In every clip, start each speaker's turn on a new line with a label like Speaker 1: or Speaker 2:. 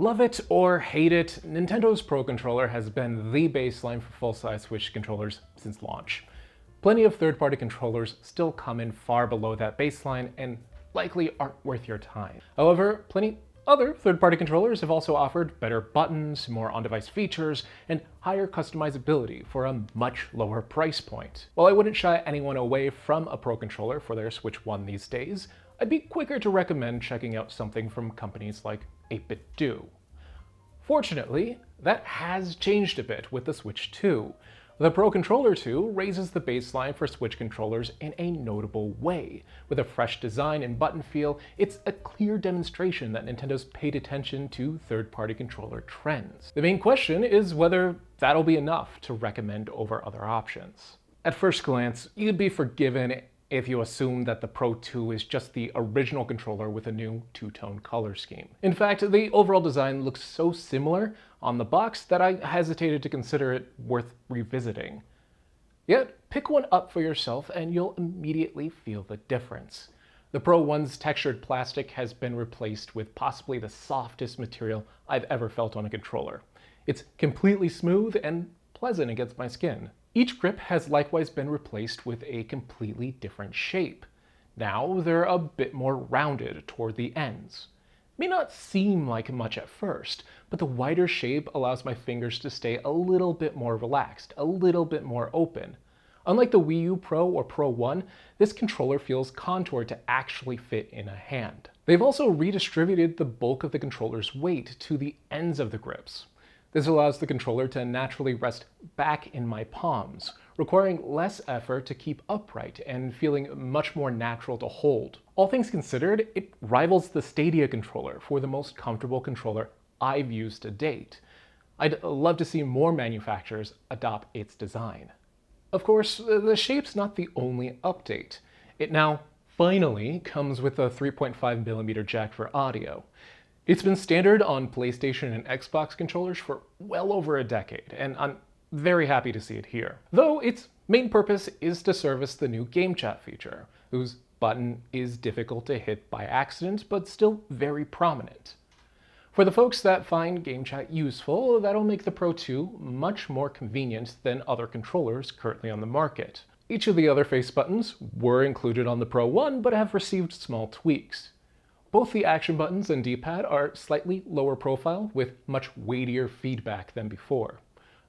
Speaker 1: Love it or hate it, Nintendo's Pro Controller has been the baseline for full-size Switch controllers since launch. Plenty of third-party controllers still come in far below that baseline and likely aren't worth your time. However, plenty other third-party controllers have also offered better buttons, more on-device features, and higher customizability for a much lower price point. While I wouldn't shy anyone away from a Pro Controller for their Switch 1 these days, I'd be quicker to recommend checking out something from companies like 8-Bit Do. Fortunately, that has changed a bit with the Switch 2. The Pro Controller 2 raises the baseline for Switch controllers in a notable way. With a fresh design and button feel, it's a clear demonstration that Nintendo's paid attention to third-party controller trends. The main question is whether that'll be enough to recommend over other options. At first glance, you'd be forgiven if you assume that the Pro 2 is just the original controller with a new two-tone color scheme. In fact, the overall design looks so similar on the box that I hesitated to consider it worth revisiting. Yet, pick one up for yourself and you'll immediately feel the difference. The Pro 1's textured plastic has been replaced with possibly the softest material I've ever felt on a controller. It's completely smooth and pleasant against my skin. Each grip has likewise been replaced with a completely different shape. Now they're a bit more rounded toward the ends. May not seem like much at first, but the wider shape allows my fingers to stay a little bit more relaxed, a little bit more open. Unlike the Wii U Pro or Pro 1, this controller feels contoured to actually fit in a hand. They've also redistributed the bulk of the controller's weight to the ends of the grips. This allows the controller to naturally rest back in my palms, requiring less effort to keep upright and feeling much more natural to hold. All things considered, it rivals the Stadia controller for the most comfortable controller I've used to date. I'd love to see more manufacturers adopt its design. Of course, the shape's not the only update. It now finally comes with a 3.5mm jack for audio. It's been standard on PlayStation and Xbox controllers for well over a decade, and I'm very happy to see it here. Though its main purpose is to service the new game chat feature, whose button is difficult to hit by accident, but still very prominent. For the folks that find game chat useful, that'll make the Pro 2 much more convenient than other controllers currently on the market. Each of the other face buttons were included on the Pro 1, but have received small tweaks. Both the action buttons and D-pad are slightly lower profile with much weightier feedback than before.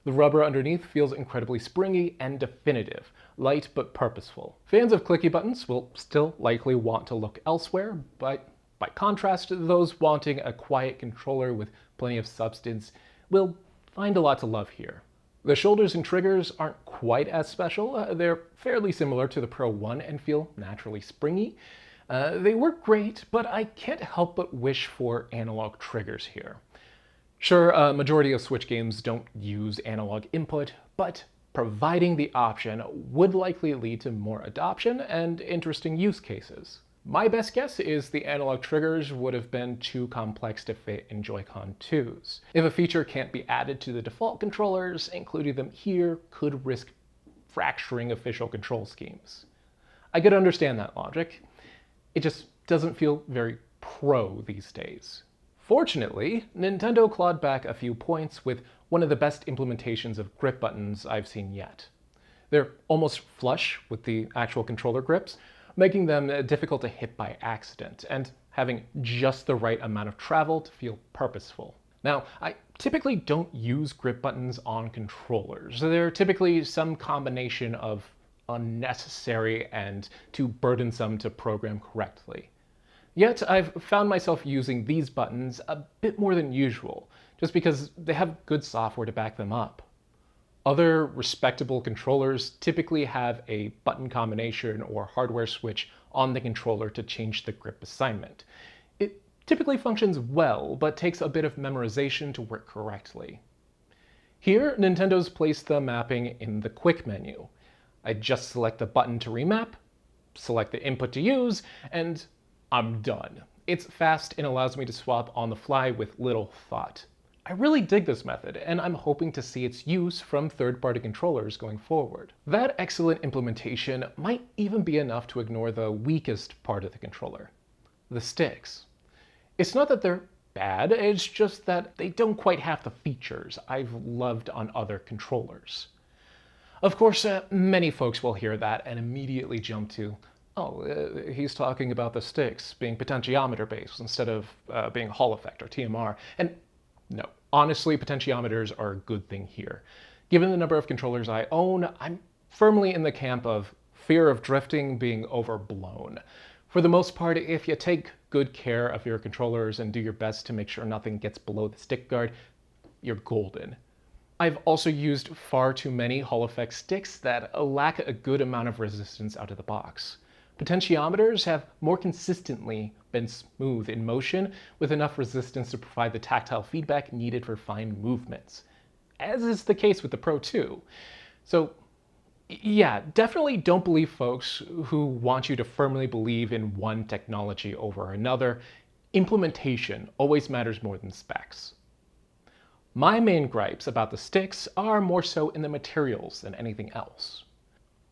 Speaker 1: The rubber underneath feels incredibly springy and definitive, light but purposeful. Fans of clicky buttons will still likely want to look elsewhere, but by contrast, those wanting a quiet controller with plenty of substance will find a lot to love here. The shoulders and triggers aren't quite as special. They're fairly similar to the Pro 1 and feel naturally springy. They work great, but I can't help but wish for analog triggers here. Sure, a majority of Switch games don't use analog input, but providing the option would likely lead to more adoption and interesting use cases. My best guess is the analog triggers would have been too complex to fit in Joy-Con 2s. If a feature can't be added to the default controllers, including them here could risk fracturing official control schemes. I could understand that logic. It just doesn't feel very pro these days. Fortunately, Nintendo clawed back a few points with one of the best implementations of grip buttons I've seen yet. They're almost flush with the actual controller grips, making them difficult to hit by accident, and having just the right amount of travel to feel purposeful. Now, I typically don't use grip buttons on controllers. They're typically some combination of unnecessary and too burdensome to program correctly. Yet I've found myself using these buttons a bit more than usual, just because they have good software to back them up. Other respectable controllers typically have a button combination or hardware switch on the controller to change the grip assignment. It typically functions well, but takes a bit of memorization to work correctly. Here, Nintendo's placed the mapping in the quick menu. I just select the button to remap, select the input to use, and I'm done. It's fast and allows me to swap on the fly with little thought. I really dig this method, and I'm hoping to see its use from third-party controllers going forward. That excellent implementation might even be enough to ignore the weakest part of the controller, the sticks. It's not that they're bad, it's just that they don't quite have the features I've loved on other controllers. Of course, many folks will hear that and immediately jump to, he's talking about the sticks being potentiometer based instead of being Hall effect or TMR. And no, honestly, potentiometers are a good thing here. Given the number of controllers I own, I'm firmly in the camp of fear of drifting being overblown. For the most part, if you take good care of your controllers and do your best to make sure nothing gets below the stick guard, you're golden. I've also used far too many Hall effect sticks that lack a good amount of resistance out of the box. Potentiometers have more consistently been smooth in motion with enough resistance to provide the tactile feedback needed for fine movements, as is the case with the Pro 2. So yeah, definitely don't believe folks who want you to firmly believe in one technology over another. Implementation always matters more than specs. My main gripes about the sticks are more so in the materials than anything else.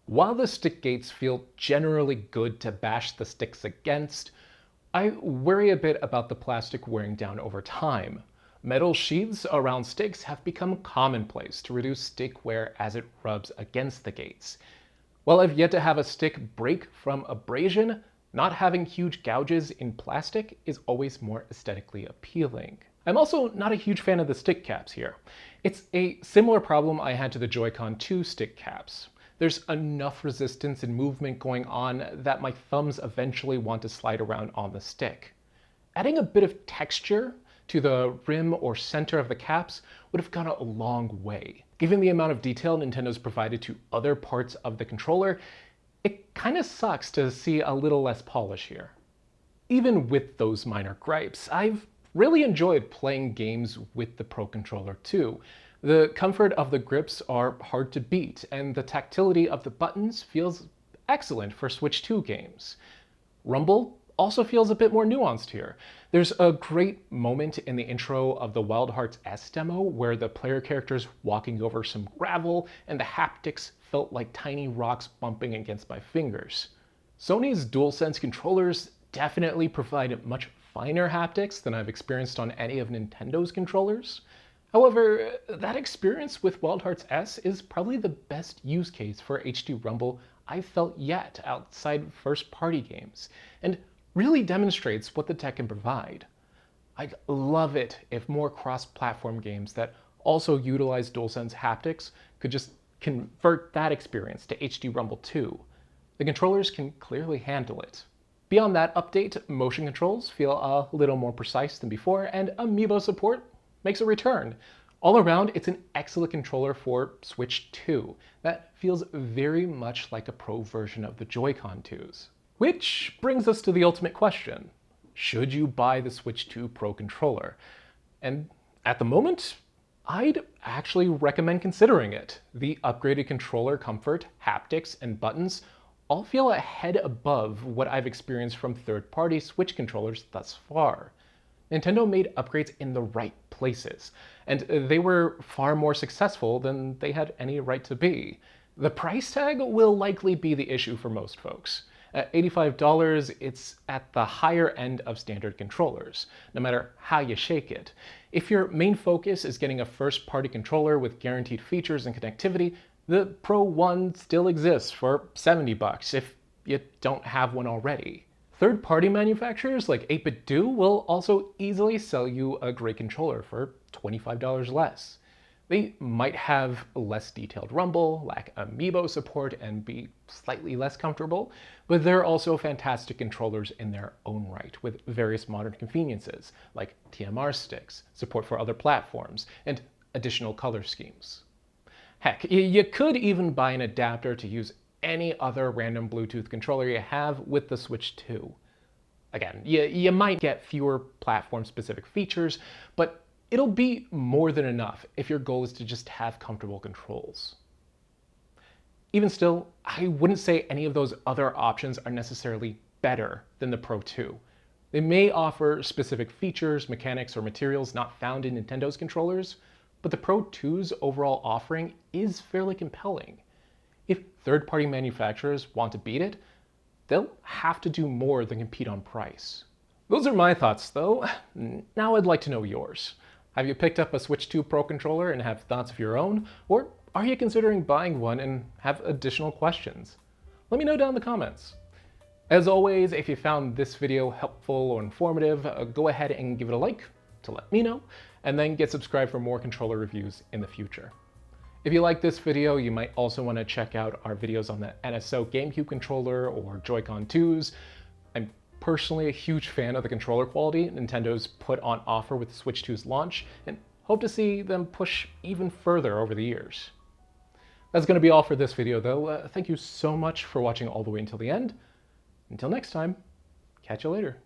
Speaker 1: While the stick gates feel generally good to bash the sticks against, I worry a bit about the plastic wearing down over time. Metal sheaths around sticks have become commonplace to reduce stick wear as it rubs against the gates. While I've yet to have a stick break from abrasion, not having huge gouges in plastic is always more aesthetically appealing. I'm also not a huge fan of the stick caps here. It's a similar problem I had to the Joy-Con 2 stick caps. There's enough resistance and movement going on that my thumbs eventually want to slide around on the stick. Adding a bit of texture to the rim or center of the caps would have gone a long way. Given the amount of detail Nintendo's provided to other parts of the controller, it kind of sucks to see a little less polish here. Even with those minor gripes, I've really enjoyed playing games with the Pro Controller too. The comfort of the grips are hard to beat, and the tactility of the buttons feels excellent for Switch 2 games. Rumble also feels a bit more nuanced here. There's a great moment in the intro of the Wild Hearts S demo where the player character's walking over some gravel and the haptics felt like tiny rocks bumping against my fingers. Sony's DualSense controllers definitely provide much finer haptics than I've experienced on any of Nintendo's controllers. However, that experience with Wild Hearts S is probably the best use case for HD Rumble I've felt yet outside first-party games, and really demonstrates what the tech can provide. I'd love it if more cross-platform games that also utilize DualSense haptics could just convert that experience to HD Rumble 2. The controllers can clearly handle it. Beyond that update, motion controls feel a little more precise than before, and Amiibo support makes a return. All around, it's an excellent controller for Switch 2 that feels very much like a Pro version of the Joy-Con 2s. Which brings us to the ultimate question. Should you buy the Switch 2 Pro controller? And at the moment, I'd actually recommend considering it. The upgraded controller comfort, haptics, and buttons all feel a head above what I've experienced from third-party Switch controllers thus far. Nintendo made upgrades in the right places, and they were far more successful than they had any right to be. The price tag will likely be the issue for most folks. At $85, it's at the higher end of standard controllers, no matter how you shake it. If your main focus is getting a first-party controller with guaranteed features and connectivity, the Pro 1 still exists for $70 if you don't have one already. Third-party manufacturers like 8BitDo will also easily sell you a great controller for $25 less. They might have less detailed rumble, lack Amiibo support, and be slightly less comfortable, but they're also fantastic controllers in their own right, with various modern conveniences, like TMR sticks, support for other platforms, and additional color schemes. Heck, you could even buy an adapter to use any other random Bluetooth controller you have with the Switch 2. Again, you might get fewer platform-specific features, but it'll be more than enough if your goal is to just have comfortable controls. Even still, I wouldn't say any of those other options are necessarily better than the Pro 2. They may offer specific features, mechanics, or materials not found in Nintendo's controllers, but the Pro 2's overall offering is fairly compelling. If third-party manufacturers want to beat it, they'll have to do more than compete on price. Those are my thoughts, though. Now I'd like to know yours. Have you picked up a Switch 2 Pro controller and have thoughts of your own? Or are you considering buying one and have additional questions? Let me know down in the comments. As always, if you found this video helpful or informative, go ahead and give it a like to let me know, and then get subscribed for more controller reviews in the future. If you like this video, you might also want to check out our videos on the NSO GameCube controller or Joy-Con 2s. I'm personally a huge fan of the controller quality Nintendo's put on offer with the Switch 2's launch, and hope to see them push even further over the years. That's going to be all for this video, though. Thank you so much for watching all the way until the end. Until next time, catch you later.